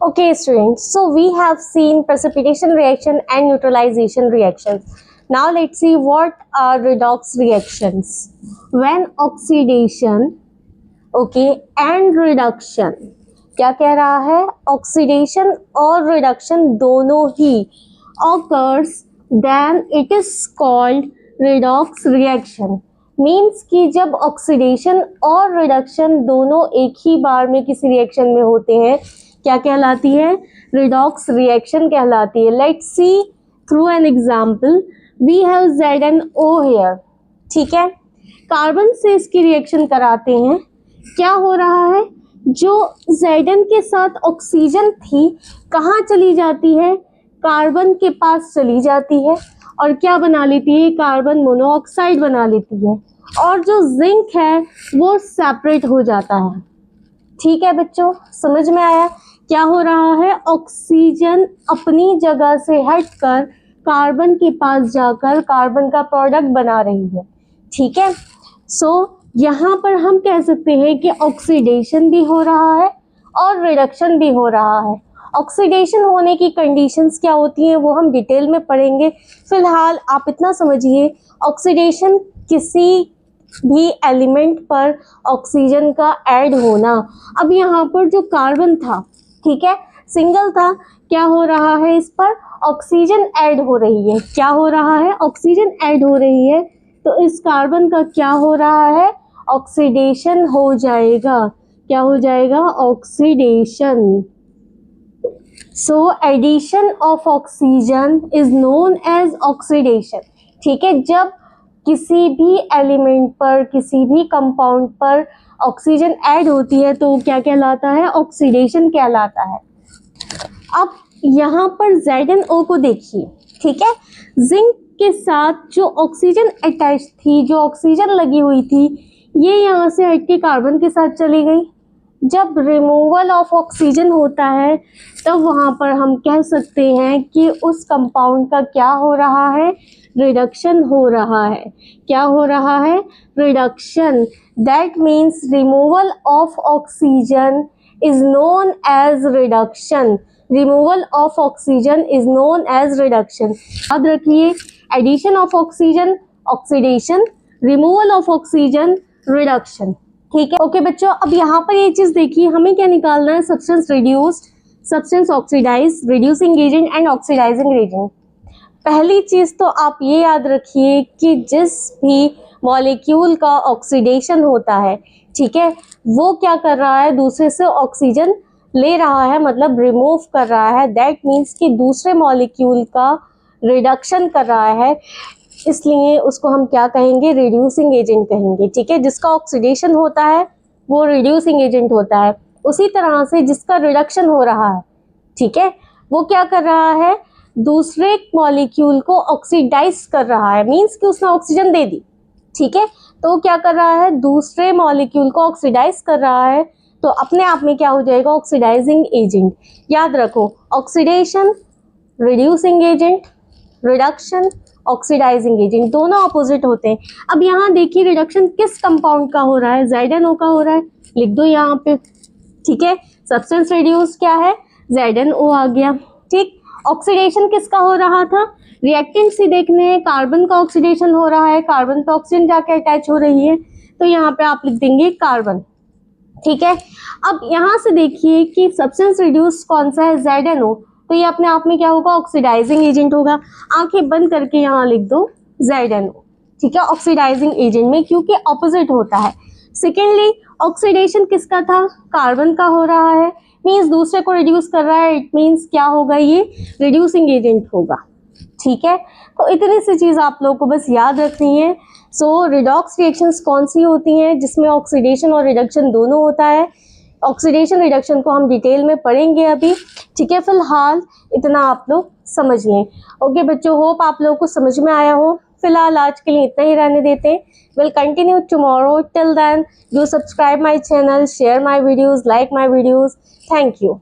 Okay, students. So we have seen precipitation reaction and neutralization reactions. Now let's see what are redox reactions. When oxidation, okay, and reduction. क्या कह रहा है? Oxidation और reduction दोनों ही occurs, then it is called redox reaction. Means कि जब oxidation और reduction दोनों एक ही बार में किसी रिएक्शन में होते हैं, क्या कहलाती है? रिडॉक्स रिएक्शन कहलाती है. Let's see through an example. We have ZnO here. ठीक है, कार्बन से इसकी रिएक्शन कराते हैं. क्या हो रहा है? जो Zn के साथ ऑक्सीजन थी कहाँ चली जाती है? कार्बन के पास चली जाती है और क्या बना लेती है? कार्बन मोनोऑक्साइड बना लेती है और जो जिंक है वो सेपरेट हो जाता है. ठीक है बच्चों, समझ में आया? क्या हो रहा है? ऑक्सीजन अपनी जगह से हटकर कार्बन के पास जाकर कार्बन का प्रोडक्ट बना रही है. ठीक है, सो यहाँ पर हम कह सकते हैं कि ऑक्सीडेशन भी हो रहा है और रिडक्शन भी हो रहा है. ऑक्सीडेशन होने की कंडीशंस क्या होती हैं वो हम डिटेल में पढ़ेंगे. फिलहाल आप इतना समझिए, ऑक्सीडेशन किसी भी एलिमेंट पर ऑक्सीजन का ऐड होना. अब यहाँ पर जो कार्बन था, ठीक है, सिंगल था, क्या हो रहा है? इस पर ऑक्सीजन ऐड हो रही है. क्या हो रहा है? ऑक्सीजन ऐड हो रही है. तो इस कार्बन का क्या हो रहा है? ऑक्सीडेशन हो जाएगा. क्या हो जाएगा? Oxidation. So addition of oxygen is known as oxidation. ठीक है, जब किसी भी एलिमेंट पर, किसी भी कंपाउंड पर ऑक्सीजन ऐड होती है तो क्या कहलाता है? ऑक्सीडेशन कहलाता है. अब यहाँ पर ZnO को देखिए. ठीक है, जिंक के साथ जो ऑक्सीजन अटैच थी, जो ऑक्सीजन लगी हुई थी, ये यहाँ से हट के कार्बन के साथ चली गई. जब रिमूवल ऑफ ऑक्सीजन होता है तब वहाँ पर हम कह सकते हैं कि उस कंपाउंड का क्या हो रहा है? रिडक्शन हो रहा है. क्या हो रहा है? Reduction. That means removal of oxygen is known as reduction. Removal of oxygen is known as reduction. याद रखिए, addition of oxygen oxidation, removal of oxygen reduction. ठीक है, ओके बच्चों. अब यहाँ पर ये चीज देखिए, हमें क्या निकालना है? Substance reduced, substance oxidize, reducing agent and oxidizing agent. पहली चीज तो आप ये याद रखिए कि जिस भी मॉलिक्यूल का ऑक्सीडेशन होता है, ठीक है, वो क्या कर रहा है? दूसरे से ऑक्सीजन ले रहा है, मतलब रिमूव कर रहा है. दैट मीन्स कि दूसरे मॉलिक्यूल का रिडक्शन कर रहा है, इसलिए उसको हम क्या कहेंगे? रिड्यूसिंग एजेंट कहेंगे. ठीक है, जिसका ऑक्सीडेशन होता है वो रिड्यूसिंग एजेंट होता है. उसी तरह से जिसका रिडक्शन हो रहा है, ठीक है, वो क्या कर रहा है? दूसरे मॉलिक्यूल को ऑक्सीडाइज कर रहा है. मीन्स कि उसने ऑक्सीजन दे दी. ठीक है, तो क्या कर रहा है? दूसरे मॉलिक्यूल को ऑक्सीडाइज कर रहा है. तो अपने आप में क्या हो जाएगा? Oxidizing agent. याद रखो, oxidation, reducing agent, reduction, oxidizing agent, दोनों अपोजिट होते हैं. अब यहाँ देखिए, रिडक्शन किस कंपाउंड का हो रहा है? ZnO का हो रहा है. लिख दो यहाँ पे. ठीक है, सब्सटेंस रिड्यूस क्या है? ZnO आ गया. ठीक, ऑक्सीडेशन किसका हो रहा था? रिएक्टेंट से देखने, कार्बन का ऑक्सीडेशन हो रहा है, कार्बन पे ऑक्सीजन जाके अटैच हो रही है, तो यहाँ पे आप लिख देंगे कार्बन. ठीक है, अब यहाँ से देखिए कि सब्सटेंस रिड्यूस कौन सा है? ZnO. तो ये अपने आप में क्या होगा? ऑक्सीडाइजिंग एजेंट होगा. आंखें बंद करके यहाँ लिख दो ZnO. ठीक है, ऑक्सीडाइजिंग एजेंट में, क्योंकि ऑपोजिट होता है. सेकेंडली, ऑक्सीडेशन किसका था? कार्बन का हो रहा है. मीन्स दूसरे को रिड्यूस कर रहा है. इट मीन्स क्या होगा? ये रिड्यूसिंग एजेंट होगा. ठीक है, तो इतनी सी चीज आप लोगों को बस याद रखनी है. सो रिडॉक्स रिएक्शंस कौन सी होती हैं? जिसमें ऑक्सीडेशन और रिडक्शन दोनों होता है. ऑक्सीडेशन रिडक्शन को हम डिटेल में पढ़ेंगे अभी. ठीक है, फिलहाल इतना आप लोग समझ लें. ओके बच्चों, होप आप लोगों को समझ में आया हो. फिलहाल आज के लिए इतना ही रहने देते हैं. Will continue tomorrow. Till then do subscribe my channel, share my videos, like my videos. Thank you.